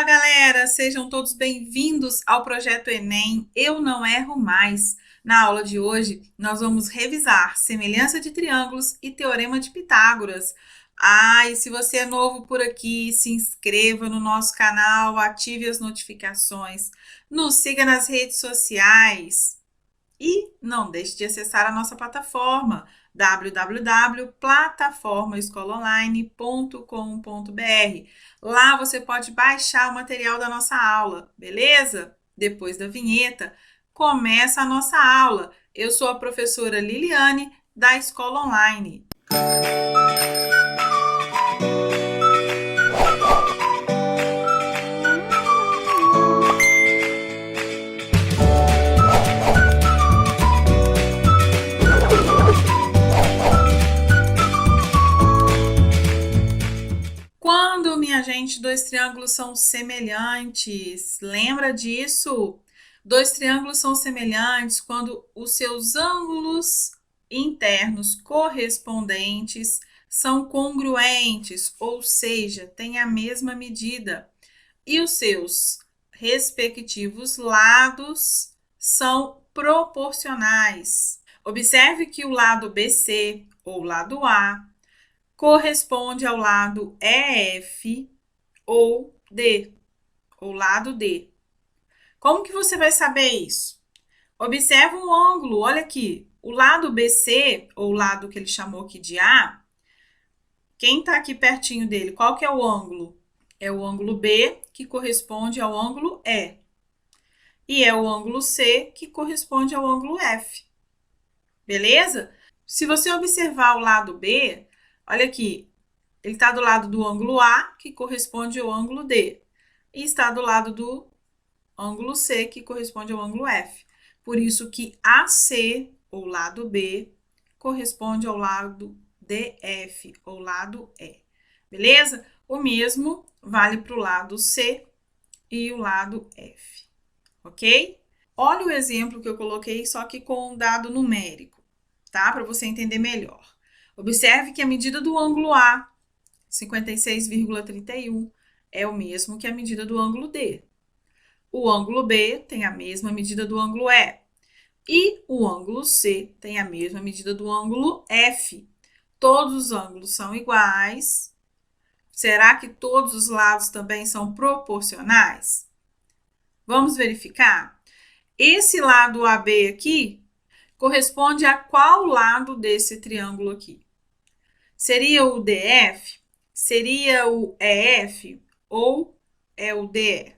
Olá, galera! Sejam todos bem-vindos ao Projeto Enem Eu Não Erro Mais. Na aula de hoje, nós vamos revisar semelhança de triângulos e teorema de Pitágoras. E se você é novo por aqui, se inscreva no nosso canal, ative as notificações, nos siga nas redes sociais e não deixe de acessar a nossa plataforma www.plataformaescolaonline.com.br. Lá você pode baixar o material da nossa aula, beleza? Depois da vinheta, começa a nossa aula. Eu sou a professora Liliane, da Escola Online. Quando, minha gente, dois triângulos são semelhantes, lembra disso? Dois triângulos são semelhantes quando os seus ângulos internos correspondentes são congruentes, ou seja, têm a mesma medida, e os seus respectivos lados são proporcionais. Observe que o lado BC, ou lado A, corresponde ao lado EF ou D, ou lado D. Como que você vai saber isso? Observe um ângulo, olha aqui. O lado BC, ou o lado que ele chamou aqui de A, quem está aqui pertinho dele, qual que é o ângulo? É o ângulo B, que corresponde ao ângulo E. E é o ângulo C, que corresponde ao ângulo F. Beleza? Se você observar o lado B, olha aqui, ele está do lado do ângulo A, que corresponde ao ângulo D, e está do lado do ângulo C, que corresponde ao ângulo F. Por isso que AC, ou lado B, corresponde ao lado DF, ou lado E. Beleza? O mesmo vale para o lado C e o lado F. Ok? Olha o exemplo que eu coloquei, só que com um dado numérico, tá? Para você entender melhor. Observe que a medida do ângulo A, 56,31, é o mesmo que a medida do ângulo D. O ângulo B tem a mesma medida do ângulo E. E o ângulo C tem a mesma medida do ângulo F. Todos os ângulos são iguais. Será que todos os lados também são proporcionais? Vamos verificar? Esse lado AB aqui corresponde a qual lado desse triângulo aqui? Seria o DF? Seria o EF? Ou é o DE?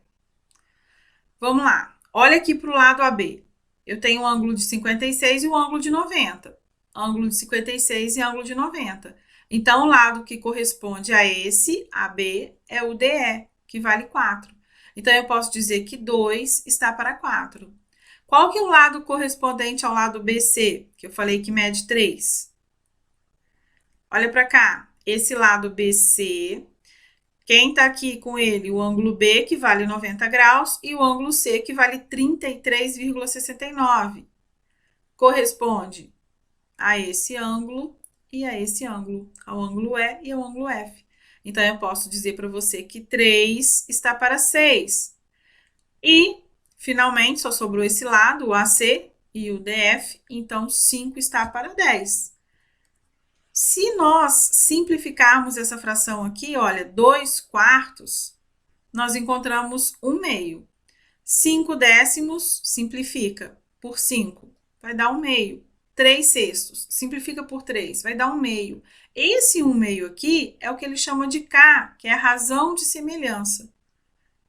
Vamos lá. Olha aqui para o lado AB. Eu tenho um ângulo de 56 e um ângulo de 90. Ângulo de 56 e ângulo de 90. Então, o lado que corresponde a esse, AB, é o DE, que vale 4. Então, eu posso dizer que 2 está para 4. Qual que é o lado correspondente ao lado BC, que eu falei que mede 3? Olha para cá. Esse lado BC, quem está aqui com ele? O ângulo B, que vale 90 graus, e o ângulo C, que vale 33,69. Corresponde a esse ângulo e a esse ângulo, ao ângulo E e ao ângulo F. Então, eu posso dizer para você que 3 está para 6. E, finalmente, só sobrou esse lado, o AC e o DF, então 5 está para 10. Se nós simplificarmos essa fração aqui, olha, 2 quartos, nós encontramos 1 meio. 5 décimos simplifica por 5, vai dar 1 meio. 3 sextos, simplifica por 3, vai dar 1 meio. Esse 1 meio aqui é o que ele chama de K, que é a razão de semelhança.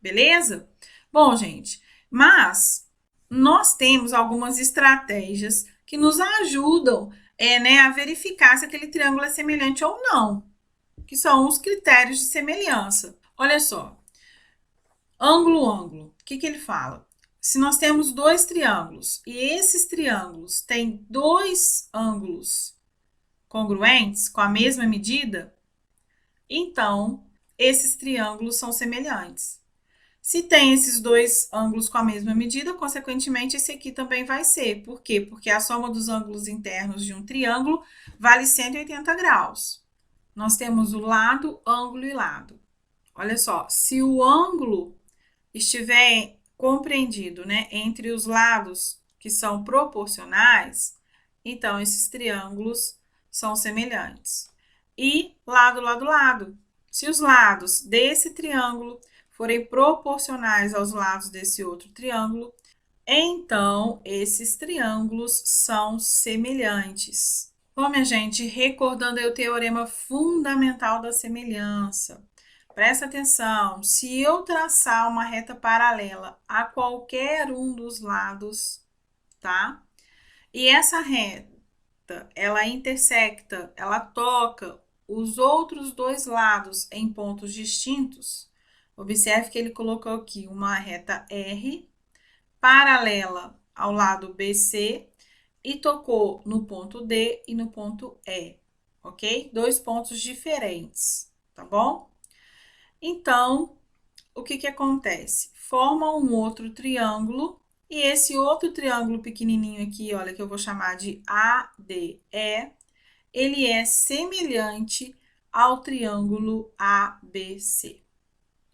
Beleza? Bom, gente, mas nós temos algumas estratégias que nos ajudam a verificar se aquele triângulo é semelhante ou não, que são os critérios de semelhança. Olha só, ângulo. O que ele fala? Se nós temos dois triângulos e esses triângulos têm dois ângulos congruentes com a mesma medida, então esses triângulos são semelhantes. Se tem esses dois ângulos com a mesma medida, consequentemente, esse aqui também vai ser. Por quê? Porque a soma dos ângulos internos de um triângulo vale 180 graus. Nós temos o lado, ângulo e lado. Olha só, se o ângulo estiver compreendido, né, entre os lados que são proporcionais, então esses triângulos são semelhantes. E lado, lado, lado. Se os lados desse triângulo forem proporcionais aos lados desse outro triângulo, então esses triângulos são semelhantes. Bom, minha gente, recordando aí o teorema fundamental da semelhança. Presta atenção, se eu traçar uma reta paralela a qualquer um dos lados, tá? E essa reta, ela intersecta, ela toca os outros dois lados em pontos distintos. Observe que ele colocou aqui uma reta R paralela ao lado BC e tocou no ponto D e no ponto E, ok? Dois pontos diferentes, tá bom? Então, o que que acontece? Forma um outro triângulo e esse outro triângulo pequenininho aqui, olha, que eu vou chamar de ADE, ele é semelhante ao triângulo ABC,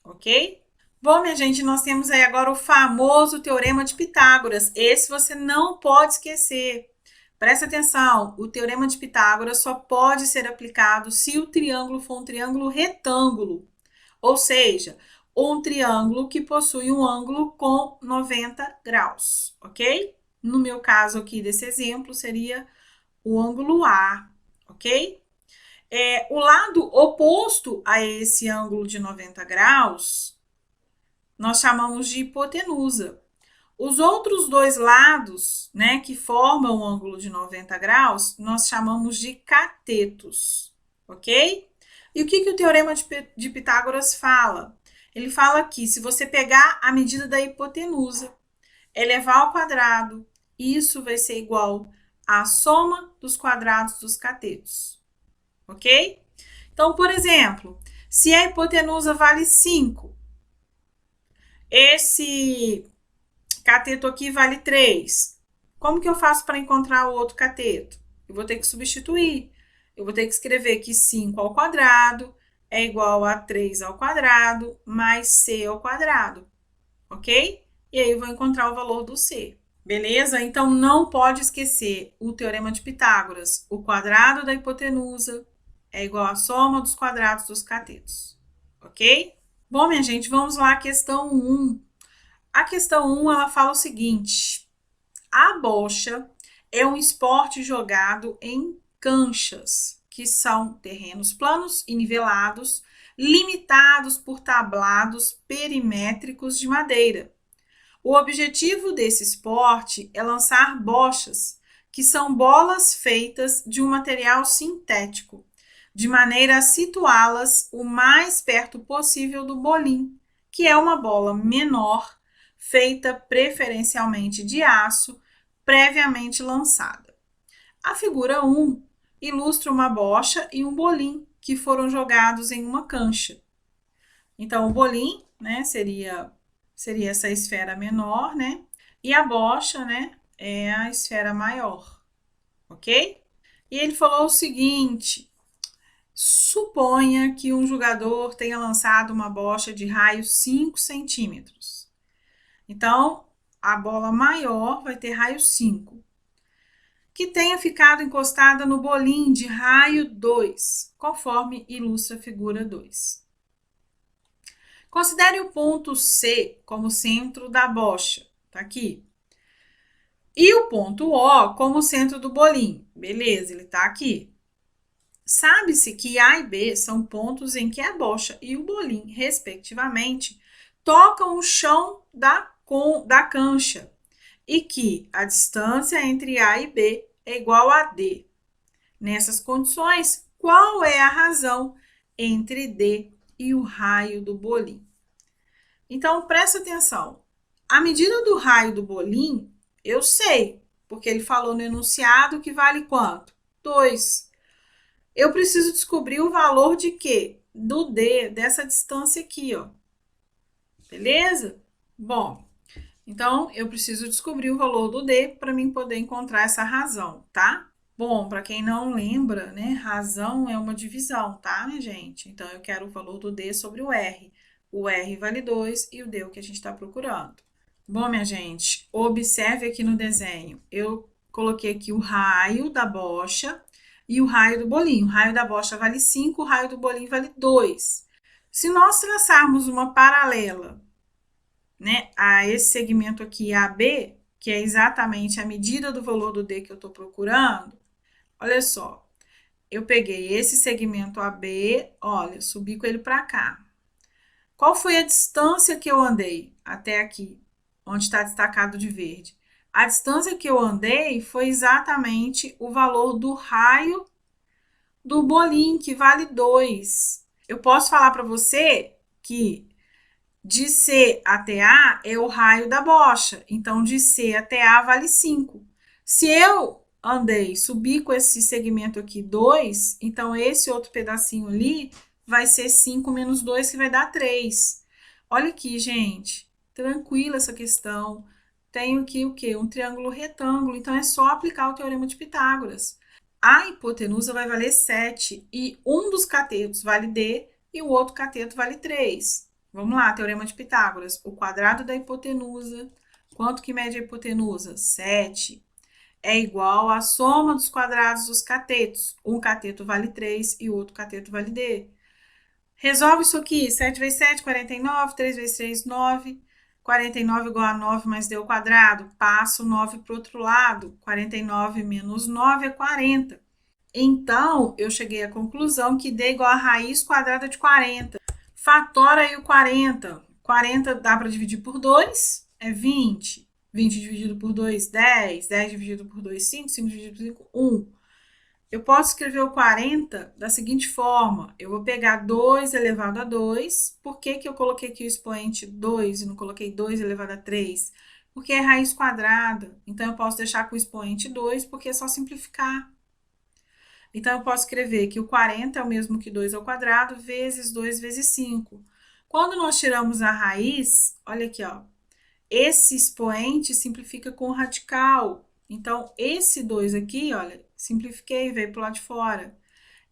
ok? Bom, minha gente, nós temos aí agora o famoso Teorema de Pitágoras. Esse você não pode esquecer. Presta atenção, o Teorema de Pitágoras só pode ser aplicado se o triângulo for um triângulo retângulo, ou seja, um triângulo que possui um ângulo com 90 graus, ok? No meu caso aqui desse exemplo, seria o ângulo A, ok? O lado oposto a esse ângulo de 90 graus, nós chamamos de hipotenusa. Os outros dois lados, né, que formam o ângulo de 90 graus, nós chamamos de catetos, ok? E o que o Teorema de Pitágoras fala? Ele fala que se você pegar a medida da hipotenusa, elevar ao quadrado, isso vai ser igual à soma dos quadrados dos catetos, ok? Então, por exemplo, se a hipotenusa vale 5, esse cateto aqui vale 3. Como que eu faço para encontrar o outro cateto? Eu vou ter que substituir. Eu vou ter que escrever que 5 ao quadrado é igual a 3 ao quadrado mais c ao quadrado, ok? E aí eu vou encontrar o valor do c. Beleza? Então, não pode esquecer o Teorema de Pitágoras. O quadrado da hipotenusa é igual à soma dos quadrados dos catetos, ok? Bom, minha gente, vamos lá à questão 1. A questão 1, ela fala o seguinte: a bocha é um esporte jogado em canchas, que são terrenos planos e nivelados, limitados por tablados perimétricos de madeira. O objetivo desse esporte é lançar bochas, que são bolas feitas de um material sintético, de maneira a situá-las o mais perto possível do bolim, que é uma bola menor, feita preferencialmente de aço, previamente lançada. A figura 1 ilustra uma bocha e um bolim que foram jogados em uma cancha. Então, o bolim, né, seria essa esfera menor, né? E a bocha, né, é a esfera maior, ok? E ele falou o seguinte: suponha que um jogador tenha lançado uma bocha de raio 5 centímetros. Então, a bola maior vai ter raio 5, que tenha ficado encostada no bolim de raio 2, conforme ilustra a figura 2. Considere o ponto C como centro da bocha, tá aqui. E o ponto O como centro do bolim, beleza, ele tá aqui. Sabe-se que A e B são pontos em que a bocha e o bolim, respectivamente, tocam o chão da cancha e que a distância entre A e B é igual a D. Nessas condições, qual é a razão entre D e o raio do bolim? Então, presta atenção. A medida do raio do bolim, eu sei, porque ele falou no enunciado que vale quanto? 2. Eu preciso descobrir o valor de quê? Do D, dessa distância aqui, ó. Beleza? Bom, então eu preciso descobrir o valor do D para mim poder encontrar essa razão, tá? Bom, para quem não lembra, né, razão é uma divisão, tá, minha gente? Então, eu quero o valor do D sobre o R. o R vale 2 e o D é o que a gente está procurando. Bom, minha gente, observe aqui no desenho. Eu coloquei aqui o raio da bocha e o raio do bolinho. O raio da bocha vale 5, o raio do bolinho vale 2. Se nós traçarmos uma paralela, né, a esse segmento aqui AB, que é exatamente a medida do valor do D que eu estou procurando, olha só, eu peguei esse segmento AB, olha, subi com ele para cá. Qual foi a distância que eu andei até aqui, onde está destacado de verde? A distância que eu andei foi exatamente o valor do raio do bolinho, que vale 2. Eu posso falar para você que de C até A é o raio da bocha, então de C até A vale 5. Se eu andei, subi com esse segmento aqui 2, então esse outro pedacinho ali vai ser 5 menos 2, que vai dar 3. Olha aqui, gente, tranquila essa questão. Tenho aqui o quê? Um triângulo retângulo, então é só aplicar o teorema de Pitágoras. A hipotenusa vai valer 7 e um dos catetos vale D e o outro cateto vale 3. Vamos lá, teorema de Pitágoras. O quadrado da hipotenusa, quanto que mede a hipotenusa? 7. É igual à soma dos quadrados dos catetos. Um cateto vale 3 e o outro cateto vale D. Resolve isso aqui. 7 vezes 7, 49. 3 vezes 3, 9. 49 igual a 9 mais D ao quadrado. Passo 9 para o outro lado. 49 menos 9 é 40. Então, eu cheguei à conclusão que D é igual a raiz quadrada de 40. Fatora aí o 40. 40 dá para dividir por 2, é 20. 20 dividido por 2, 10. 10 dividido por 2, 5. 5 dividido por 5, 1. Eu posso escrever o 40 da seguinte forma. Eu vou pegar 2 elevado a 2. Por que que eu coloquei aqui o expoente 2 e não coloquei 2 elevado a 3? Porque é raiz quadrada. Então, eu posso deixar com o expoente 2, porque é só simplificar. Então, eu posso escrever que o 40 é o mesmo que 2 ao quadrado, vezes 2 vezes 5. Quando nós tiramos a raiz, olha aqui, ó, esse expoente simplifica com o radical. Então, esse 2 aqui, olha, simplifiquei, veio para o lado de fora.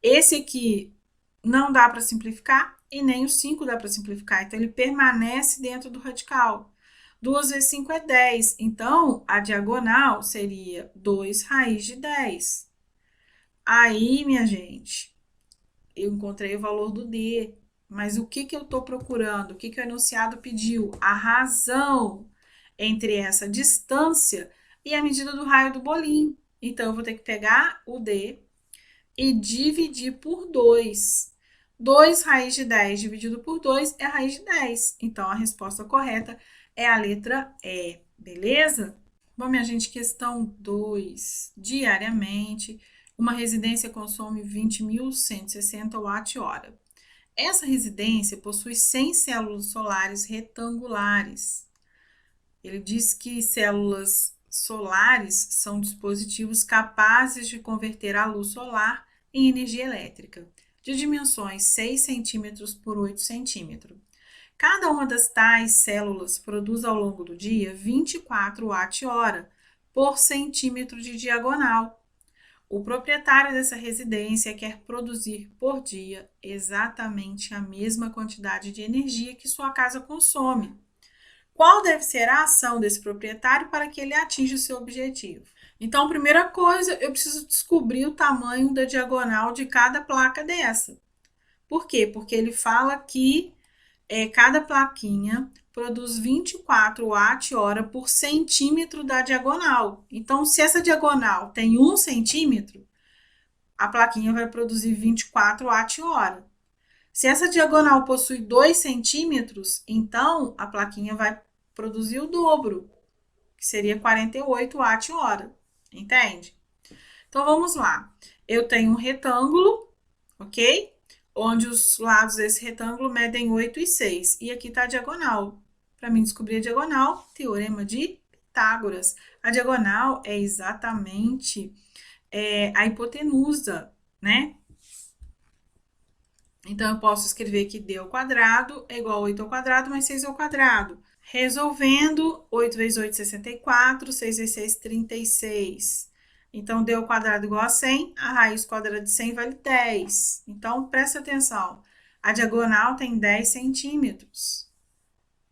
Esse aqui não dá para simplificar e nem o 5 dá para simplificar. Então, ele permanece dentro do radical. 2 vezes 5 é 10. Então, a diagonal seria 2 raiz de 10. Aí, minha gente, eu encontrei o valor do D. Mas o que que eu estou procurando? O que que o enunciado pediu? A razão entre essa distância e a medida do raio do bolinho. Então, eu vou ter que pegar o D e dividir por 2. 2 raiz de 10 dividido por 2 é raiz de 10. Então, a resposta correta é a letra E, beleza? Bom, minha gente, questão 2. Diariamente, uma residência consome 20.160 Wh. Essa residência possui 100 células solares retangulares. Ele diz que células solares são dispositivos capazes de converter a luz solar em energia elétrica, de dimensões 6 centímetros por 8 centímetros. Cada uma das tais células produz ao longo do dia 24 Wh por centímetro de diagonal. O proprietário dessa residência quer produzir por dia exatamente a mesma quantidade de energia que sua casa consome. Qual deve ser a ação desse proprietário para que ele atinja o seu objetivo? Então, primeira coisa, eu preciso descobrir o tamanho da diagonal de cada placa dessa. Por quê? Porque ele fala que cada plaquinha produz 24 Wh por centímetro da diagonal. Então, se essa diagonal tem 1 centímetro, a plaquinha vai produzir 24 Wh. Se essa diagonal possui 2 centímetros, então a plaquinha vai produzir o dobro, que seria 48 Wh. Entende? Então, vamos lá. Eu tenho um retângulo, ok? Onde os lados desse retângulo medem 8 e 6. E aqui está a diagonal. Para mim descobrir a diagonal, teorema de Pitágoras. A diagonal é exatamente a hipotenusa, né? Então, eu posso escrever que D ao quadrado é igual a 8 ao quadrado mais 6 ao quadrado. Resolvendo, 8 vezes 8, 64, 6 vezes 6, 36. Então, D ao quadrado igual a 100, a raiz quadrada de 100 vale 10. Então, presta atenção. A diagonal tem 10 centímetros,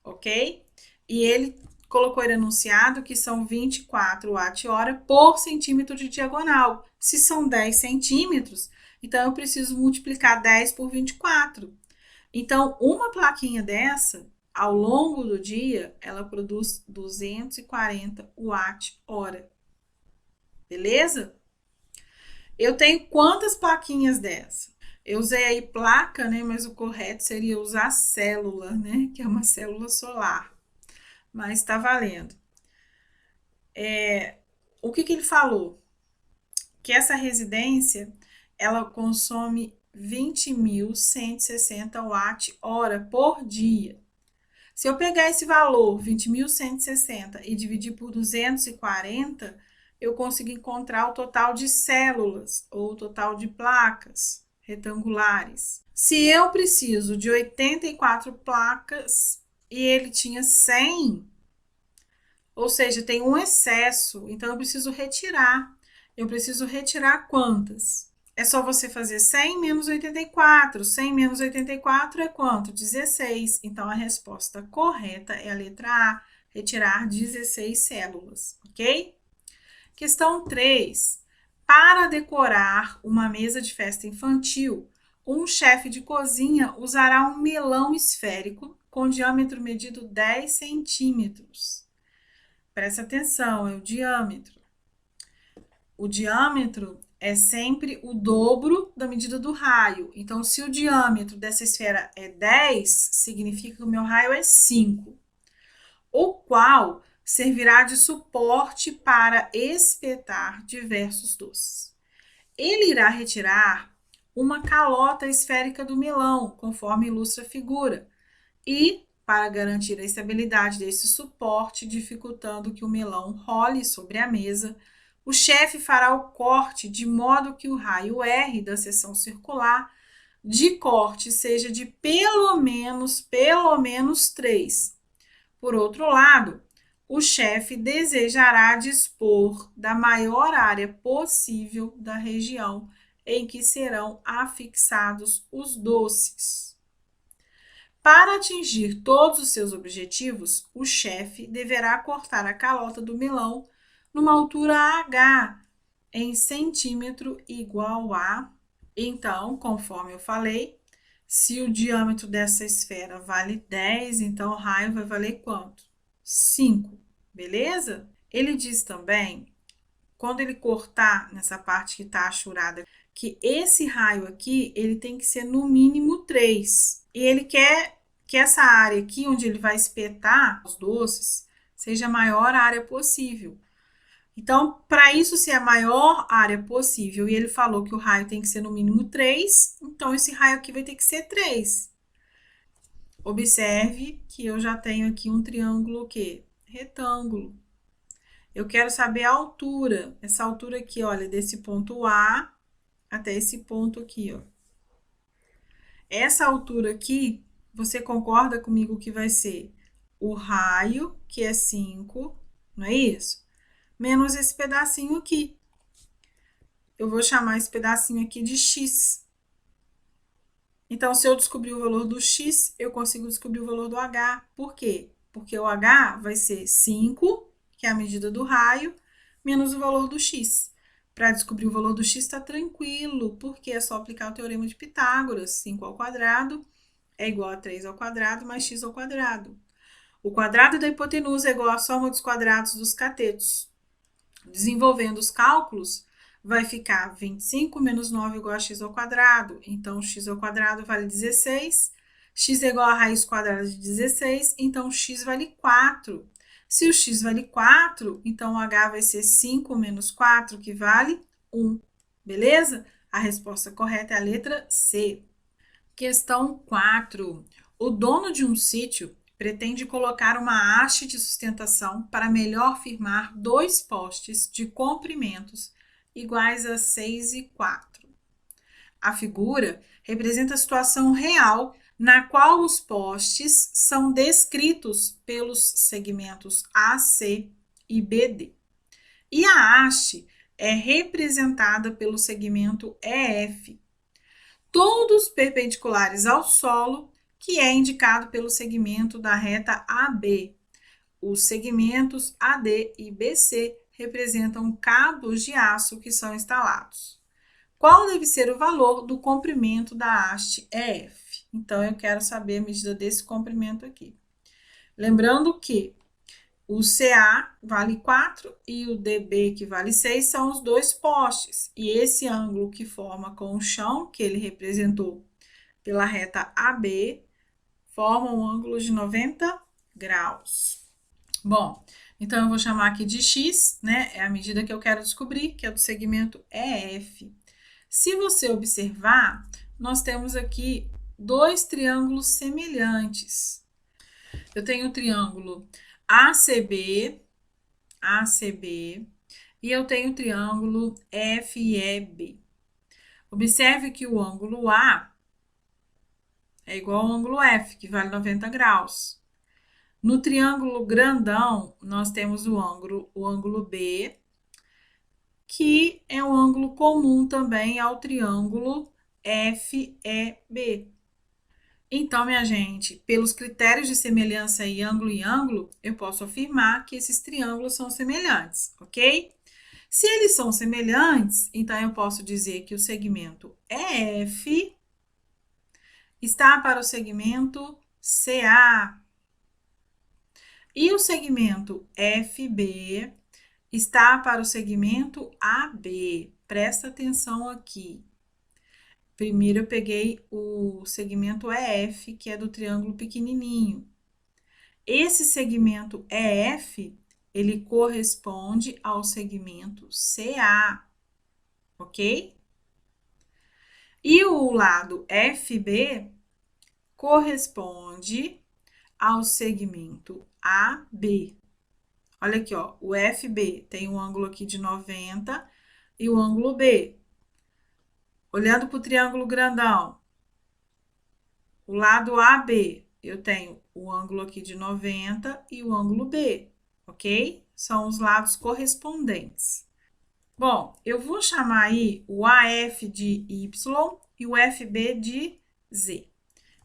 ok? E ele colocou ele enunciado que são 24 watt-hora por centímetro de diagonal. Se são 10 centímetros, então eu preciso multiplicar 10 por 24. Então, uma plaquinha dessa, ao longo do dia, ela produz 240 watt-hora. Beleza? Eu tenho quantas plaquinhas dessa? Eu usei aí placa, né? Mas o correto seria usar célula, né? Que é uma célula solar. Mas tá valendo. O que ele falou? Que essa residência, ela consome 20.160 watt-hora por dia. Se eu pegar esse valor, 20.160, e dividir por 240, eu consigo encontrar o total de células ou o total de placas retangulares. Se eu preciso de 84 placas e ele tinha 100, ou seja, tem um excesso, então eu preciso retirar. Eu preciso retirar quantas? É só você fazer 100 menos 84. 100 menos 84 é quanto? 16. Então, a resposta correta é a letra A, retirar 16 células, ok? Questão 3. Para decorar uma mesa de festa infantil, um chefe de cozinha usará um melão esférico com diâmetro medido 10 centímetros. Presta atenção, é o diâmetro. O diâmetro é sempre o dobro da medida do raio. Então, se o diâmetro dessa esfera é 10, significa que o meu raio é 5, o qual servirá de suporte para espetar diversos doces. Ele irá retirar uma calota esférica do melão, conforme ilustra a figura, e para garantir a estabilidade desse suporte, dificultando que o melão role sobre a mesa, o chefe fará o corte de modo que o raio R da seção circular de corte seja de pelo menos 3. Por outro lado, o chefe desejará dispor da maior área possível da região em que serão afixados os doces. Para atingir todos os seus objetivos, o chefe deverá cortar a calota do melão numa altura H em centímetro igual a... Então, conforme eu falei, se o diâmetro dessa esfera vale 10, então o raio vai valer quanto? 5, beleza? Ele diz também, quando ele cortar nessa parte que está achurada, que esse raio aqui, ele tem que ser no mínimo 3. E ele quer que essa área aqui, onde ele vai espetar os doces, seja a maior área possível. Então, para isso ser a maior área possível, e ele falou que o raio tem que ser no mínimo 3, então esse raio aqui vai ter que ser 3. Observe que eu já tenho aqui um triângulo o quê? Retângulo. Eu quero saber a altura. Essa altura aqui, olha, desse ponto A até esse ponto aqui, ó. Essa altura aqui, você concorda comigo que vai ser o raio, que é 5, não é isso? Menos esse pedacinho aqui. Eu vou chamar esse pedacinho aqui de x. Então, se eu descobrir o valor do x, eu consigo descobrir o valor do h. Por quê? Porque o h vai ser 5, que é a medida do raio, menos o valor do x. Para descobrir o valor do x está tranquilo, porque é só aplicar o teorema de Pitágoras. 5 ao quadrado é igual a 3 ao quadrado mais x ao quadrado. O quadrado da hipotenusa é igual à soma dos quadrados dos catetos. Desenvolvendo os cálculos, vai ficar 25 menos 9 igual a x ao quadrado. Então, x ao quadrado vale 16. X é igual a raiz quadrada de 16, então x vale 4. Se o x vale 4, então o h vai ser 5 menos 4, que vale 1. Beleza? A resposta correta é a letra C. Questão 4. O dono de um sítio pretende colocar uma haste de sustentação para melhor firmar 2 postes de comprimentos iguais a 6 e 4. A figura representa a situação real na qual os postes são descritos pelos segmentos AC e BD. E a haste é representada pelo segmento EF. todos perpendiculares ao solo, que é indicado pelo segmento da reta AB. Os segmentos AD e BC representam cabos de aço que são instalados. Qual deve ser o valor do comprimento da haste EF? Então, eu quero saber a medida desse comprimento aqui. Lembrando que o CA vale 4 e o DB, que vale 6, são os dois postes. E esse ângulo que forma com o chão, que ele representou pela reta AB, forma um ângulo de 90 graus. Bom, então eu vou chamar aqui de X, né? É a medida que eu quero descobrir, que é do segmento EF. Se você observar, nós temos aqui dois triângulos semelhantes. Eu tenho o triângulo ACB, e eu tenho o triângulo FEB. Observe que o ângulo A é igual ao ângulo F, que vale 90 graus. No triângulo grandão, nós temos o ângulo B, que é um ângulo comum também ao triângulo FEB. Então, minha gente, pelos critérios de semelhança em ângulo, eu posso afirmar que esses triângulos são semelhantes, ok? Se eles são semelhantes, então eu posso dizer que o segmento EF está para o segmento CA. E o segmento FB está para o segmento AB. Presta atenção aqui. Primeiro eu peguei o segmento EF, que é do triângulo pequenininho. Esse segmento EF, ele corresponde ao segmento CA, ok? E o lado FB corresponde ao segmento AB. Olha aqui, ó, o FB tem um ângulo aqui de 90 e o ângulo B. Olhando para o triângulo grandão, o lado AB, eu tenho o ângulo aqui de 90 e o ângulo B, ok? São os lados correspondentes. Bom, eu vou chamar aí o AF de Y e o FB de Z.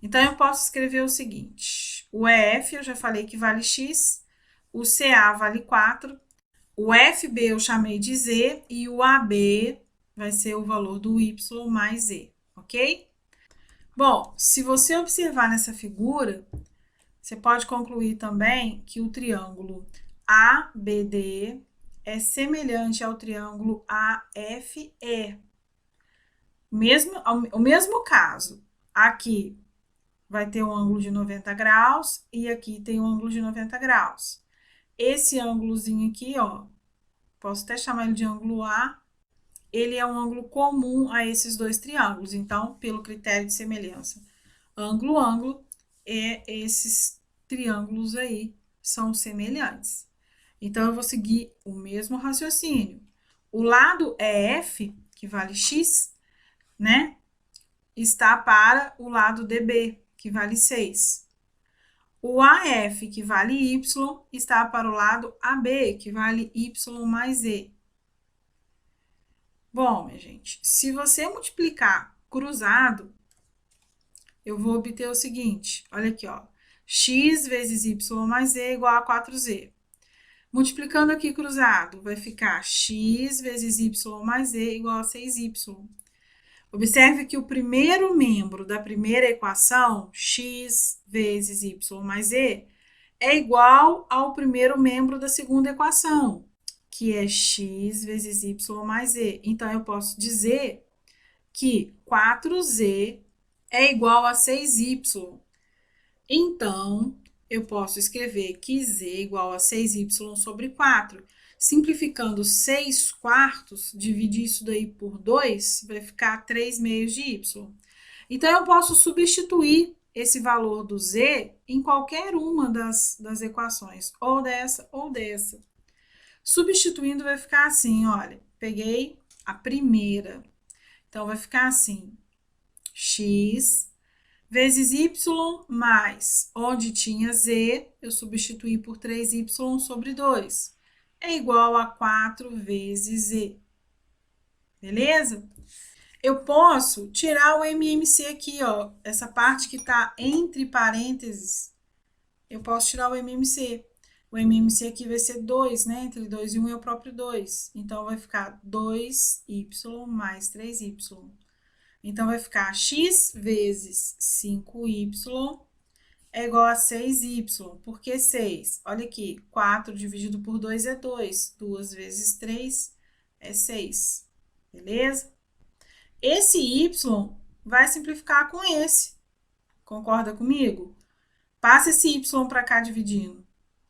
Então, eu posso escrever o seguinte: o EF eu já falei que vale X, o CA vale 4, o FB eu chamei de Z e o AB vai ser o valor do Y mais Z, ok? Bom, se você observar nessa figura, você pode concluir também que o triângulo ABD é semelhante ao triângulo AFE. O mesmo caso, aqui vai ter um ângulo de 90 graus e aqui tem um ângulo de 90 graus. Esse ângulozinho aqui, ó, posso até chamar ele de ângulo A, ele é um ângulo comum a esses dois triângulos. Então, pelo critério de semelhança, ângulo, esses triângulos aí são semelhantes. Então, eu vou seguir o mesmo raciocínio. O lado EF, que vale X, né, está para o lado DB, que vale 6. O AF, que vale Y, está para o lado AB, que vale Y mais Z. Bom, minha gente, se você multiplicar cruzado, eu vou obter o seguinte, olha aqui, ó, x vezes y mais z é igual a 4z. Multiplicando aqui cruzado, vai ficar x vezes y mais z igual a 6y. Observe que o primeiro membro da primeira equação, x vezes y mais z, é igual ao primeiro membro da segunda equação, que é x vezes y mais z. Então, eu posso dizer que 4z é igual a 6y. Então, eu posso escrever que z é igual a 6y sobre 4. Simplificando 6 quartos, dividir isso daí por 2, vai ficar 3 meios de y. Então, eu posso substituir esse valor do z em qualquer uma das equações, ou dessa ou dessa. Substituindo, vai ficar assim, olha, peguei a primeira. Então, vai ficar assim, x vezes y mais, onde tinha z, eu substituí por 3y sobre 2. É igual a 4 vezes z. Beleza? Eu posso tirar o MMC aqui, ó, essa parte que está entre parênteses, eu posso tirar o MMC. O MMC aqui vai ser 2, né? Entre 2 e 1 é o próprio 2. Então, vai ficar 2y mais 3y. Então, vai ficar x vezes 5y é igual a 6y. Por que 6? Olha aqui, 4 dividido por 2 é 2. 2 vezes 3 é 6. Beleza? Esse y vai simplificar com esse. Concorda comigo? Passa esse y para cá dividindo.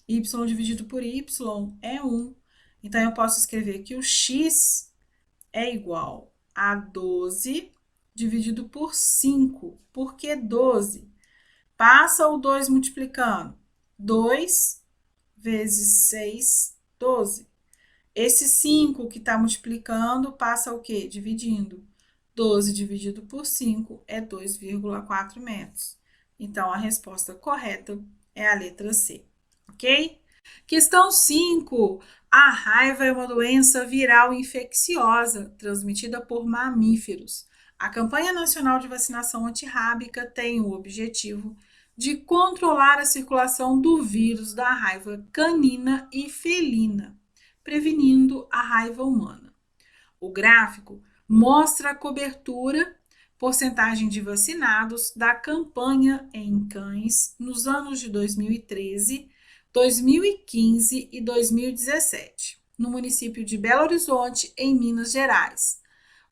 Y dividido por y é 1. Então, eu posso escrever que o x é igual a 12 dividido por 5. Por que 12? Passa o 2 multiplicando. 2 vezes 6, 12. Esse 5 que está multiplicando passa o quê? Dividindo. 12 dividido por 5 é 2,4 metros. Então, a resposta correta é a letra C, ok? Questão 5. A raiva é uma doença viral infecciosa transmitida por mamíferos. A campanha nacional de vacinação antirrábica tem o objetivo de controlar a circulação do vírus da raiva canina e felina, prevenindo a raiva humana. O gráfico mostra a cobertura, porcentagem de vacinados da campanha em cães nos anos de 2013, 2015 e 2017, no município de Belo Horizonte, em Minas Gerais.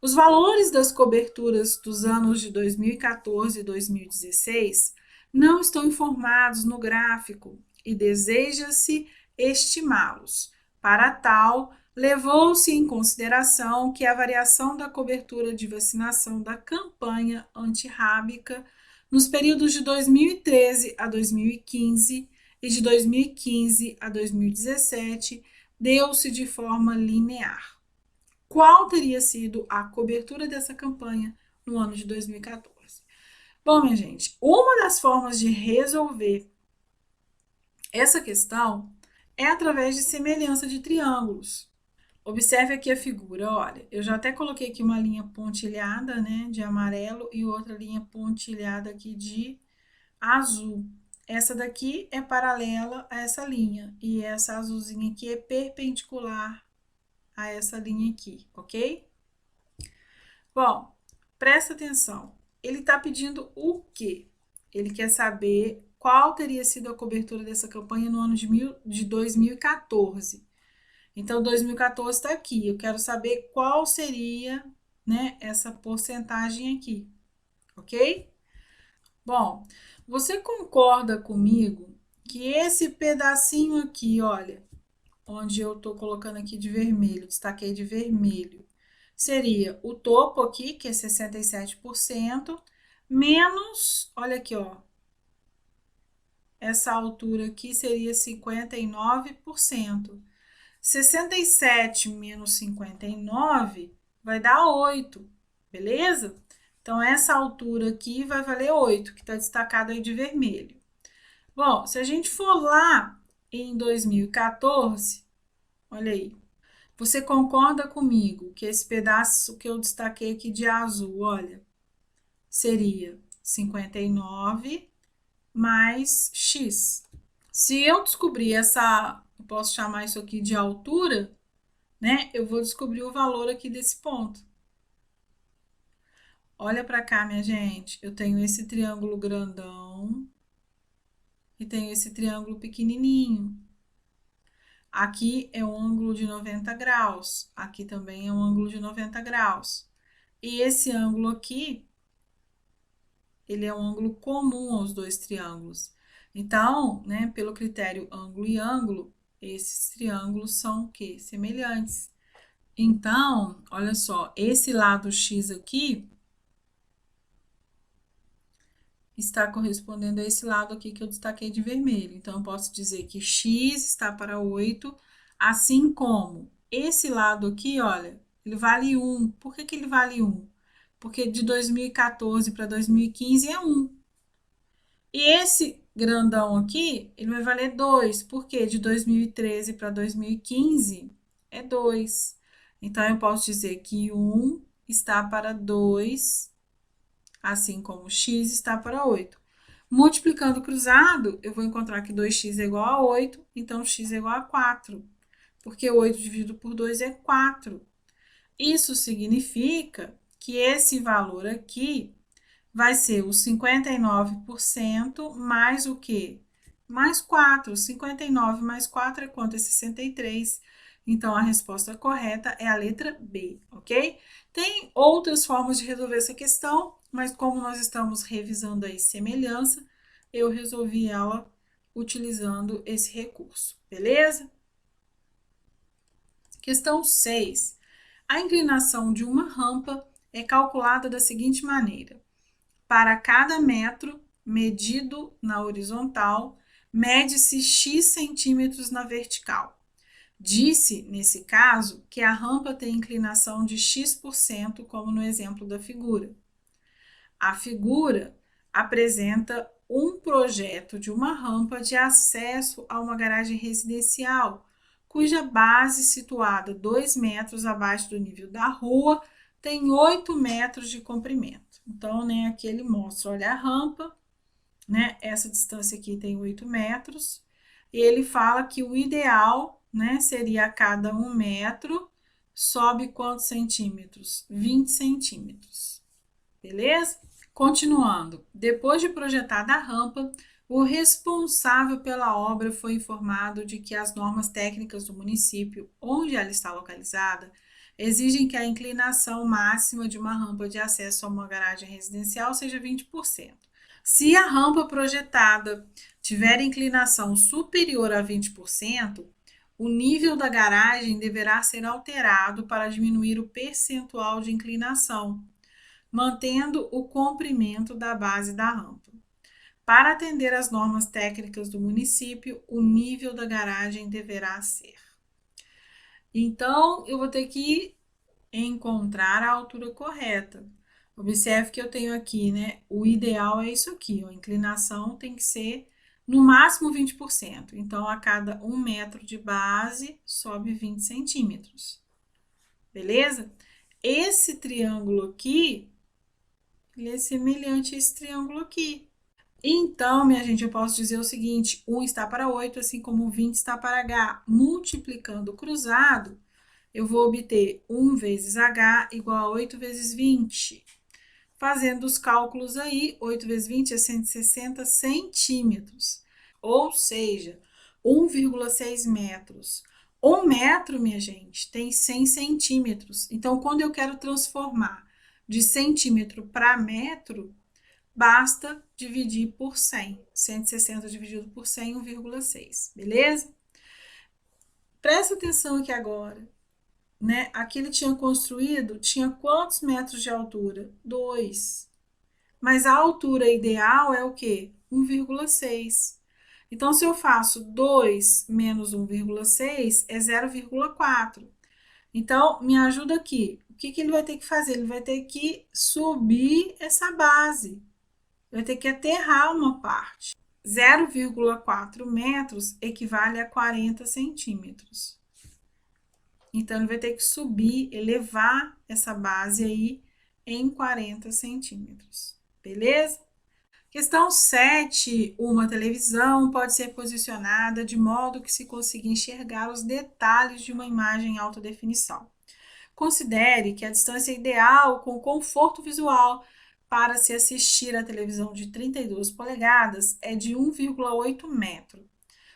Os valores das coberturas dos anos de 2014 e 2016 não estão informados no gráfico e deseja-se estimá-los. Para tal, levou-se em consideração que a variação da cobertura de vacinação da campanha antirrábica nos períodos de 2013 a 2015 e de 2015 a 2017 deu-se de forma linear. Qual teria sido a cobertura dessa campanha no ano de 2014? Bom, minha gente, uma das formas de resolver essa questão é através de semelhança de triângulos. Observe aqui a figura, olha, eu já até coloquei aqui uma linha pontilhada, né, de amarelo e outra linha pontilhada aqui de azul. Essa daqui é paralela a essa linha e essa azulzinha aqui é perpendicular a essa linha aqui, ok? Bom, presta atenção. Ele está pedindo o quê? Ele quer saber qual teria sido a cobertura dessa campanha no ano de 2014. Então, 2014 está aqui. Eu quero saber qual seria, né, essa porcentagem aqui, ok? Bom, você concorda comigo que esse pedacinho aqui, olha, onde eu estou colocando aqui de vermelho, destaquei de vermelho, seria o topo aqui, que é 67%, menos, olha aqui, ó, essa altura aqui seria 59%. 67 menos 59 vai dar 8, beleza? Então, essa altura aqui vai valer 8, que está destacado aí de vermelho. Bom, se a gente for lá em 2014, olha aí, você concorda comigo que esse pedaço que eu destaquei aqui de azul, olha, seria 59 mais x. Se eu descobrir essa, eu posso chamar isso aqui de altura, né? Eu vou descobrir o valor aqui desse ponto. Olha para cá, minha gente. Eu tenho esse triângulo grandão e tenho esse triângulo pequenininho. Aqui é um ângulo de 90 graus. Aqui também é um ângulo de 90 graus. E esse ângulo aqui, ele é um ângulo comum aos dois triângulos. Então, né, pelo critério ângulo e ângulo, esses triângulos são o quê? Semelhantes. Então, olha só, esse lado x aqui está correspondendo a esse lado aqui que eu destaquei de vermelho. Então, eu posso dizer que x está para 8, assim como esse lado aqui, olha, ele vale 1. Por que ele vale 1? Porque de 2014 para 2015 é 1. E esse grandão aqui, ele vai valer 2. Por quê? De 2013 para 2015 é 2. Então, eu posso dizer que 1 está para 2, assim como x está para 8. Multiplicando cruzado, eu vou encontrar que 2x é igual a 8, então x é igual a 4, porque 8 dividido por 2 é 4. Isso significa que esse valor aqui vai ser o 59% mais o quê? Mais 4. 59 mais 4 é quanto? É 63. Então, a resposta correta é a letra B, ok? Tem outras formas de resolver essa questão, mas como nós estamos revisando aí semelhança, eu resolvi ela utilizando esse recurso, beleza? Questão 6. A inclinação de uma rampa é calculada da seguinte maneira: para cada metro medido na horizontal, mede-se x centímetros na vertical. Disse, nesse caso, que a rampa tem inclinação de x%, como no exemplo da figura. A figura apresenta um projeto de uma rampa de acesso a uma garagem residencial, cuja base, situada 2 metros abaixo do nível da rua, tem 8 metros de comprimento. Então, né, aqui ele mostra, olha a rampa, né, essa distância aqui tem 8 metros, e ele fala que o ideal, né, seria a cada 1 metro, sobe quantos centímetros? 20 centímetros, beleza? Continuando, depois de projetada a rampa, o responsável pela obra foi informado de que as normas técnicas do município onde ela está localizada exigem que a inclinação máxima de uma rampa de acesso a uma garagem residencial seja 20%. Se a rampa projetada tiver inclinação superior a 20%, o nível da garagem deverá ser alterado para diminuir o percentual de inclinação, mantendo o comprimento da base da rampa. Para atender às normas técnicas do município, o nível da garagem deverá ser. Então, eu vou ter que encontrar a altura correta. Observe que eu tenho aqui, né? O ideal é isso aqui, ó, a inclinação tem que ser no máximo 20%. Então, a cada 1 metro de base, sobe 20 centímetros. Beleza? Esse triângulo aqui, ele é semelhante a esse triângulo aqui. Então, minha gente, eu posso dizer o seguinte: 1 está para 8, assim como 20 está para H. Multiplicando o cruzado, eu vou obter 1 vezes H igual a 8 vezes 20. Fazendo os cálculos aí, 8 vezes 20 é 160 centímetros. Ou seja, 1,6 metros. 1 metro, minha gente, tem 100 centímetros. Então, quando eu quero transformar de centímetro para metro, basta dividir por 100. 160 dividido por 100, 1,6. Beleza? Presta atenção aqui agora. Né? Aqui ele tinha construído, tinha quantos metros de altura? 2. Mas a altura ideal é o quê? 1,6. Então, se eu faço 2 menos 1,6, é 0,4. Então, me ajuda aqui. O que ele vai ter que fazer? Ele vai ter que subir essa base. Vai ter que aterrar uma parte. 0,4 metros equivale a 40 centímetros. Então, ele vai ter que subir, elevar essa base aí em 40 centímetros. Beleza? Questão 7. Uma televisão pode ser posicionada de modo que se consiga enxergar os detalhes de uma imagem em alta definição. Considere que a distância ideal com conforto visual para se assistir à televisão de 32 polegadas é de 1,8 metro.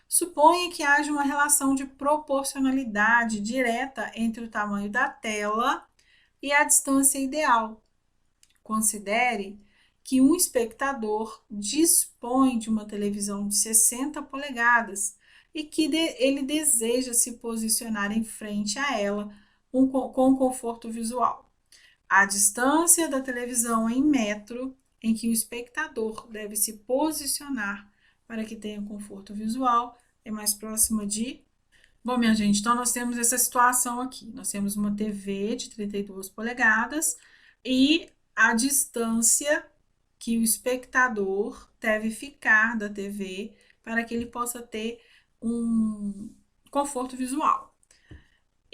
Suponha que haja uma relação de proporcionalidade direta entre o tamanho da tela e a distância ideal. Considere que um espectador dispõe de uma televisão de 60 polegadas e que ele deseja se posicionar em frente a ela com conforto visual. A distância da televisão em metro em que o espectador deve se posicionar para que tenha conforto visual é mais próxima de... Bom, minha gente, então nós temos essa situação aqui. Nós temos uma TV de 32 polegadas e a distância que o espectador deve ficar da TV para que ele possa ter um conforto visual.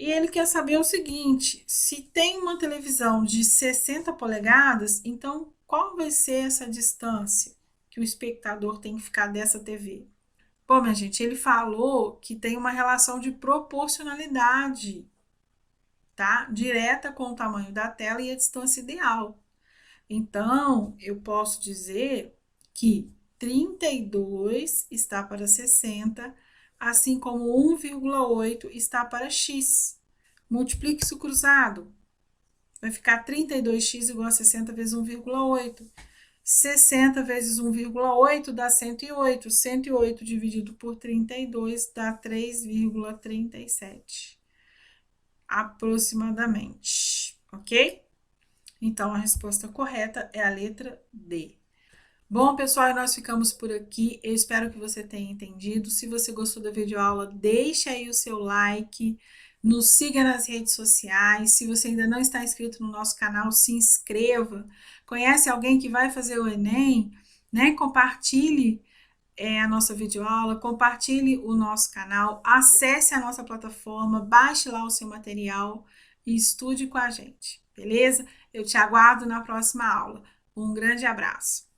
E ele quer saber o seguinte: se tem uma televisão de 60 polegadas, então qual vai ser essa distância que o espectador tem que ficar dessa TV? Bom, minha gente, ele falou que tem uma relação de proporcionalidade, tá? Direta com o tamanho da tela e a distância ideal. Então, eu posso dizer que 32 está para 60, assim como 1,8 está para x. Multiplique isso cruzado. Vai ficar 32x igual a 60 vezes 1,8. 60 vezes 1,8 dá 108. 108 dividido por 32 dá 3,37. Aproximadamente. Ok? Então, a resposta correta é a letra D. Bom, pessoal, nós ficamos por aqui. Eu espero que você tenha entendido. Se você gostou da videoaula, deixe aí o seu like, nos siga nas redes sociais. Se você ainda não está inscrito no nosso canal, se inscreva. Conhece alguém que vai fazer o Enem? Né? Compartilhe a nossa videoaula, compartilhe o nosso canal, acesse a nossa plataforma, baixe lá o seu material e estude com a gente, beleza? Eu te aguardo na próxima aula. Um grande abraço!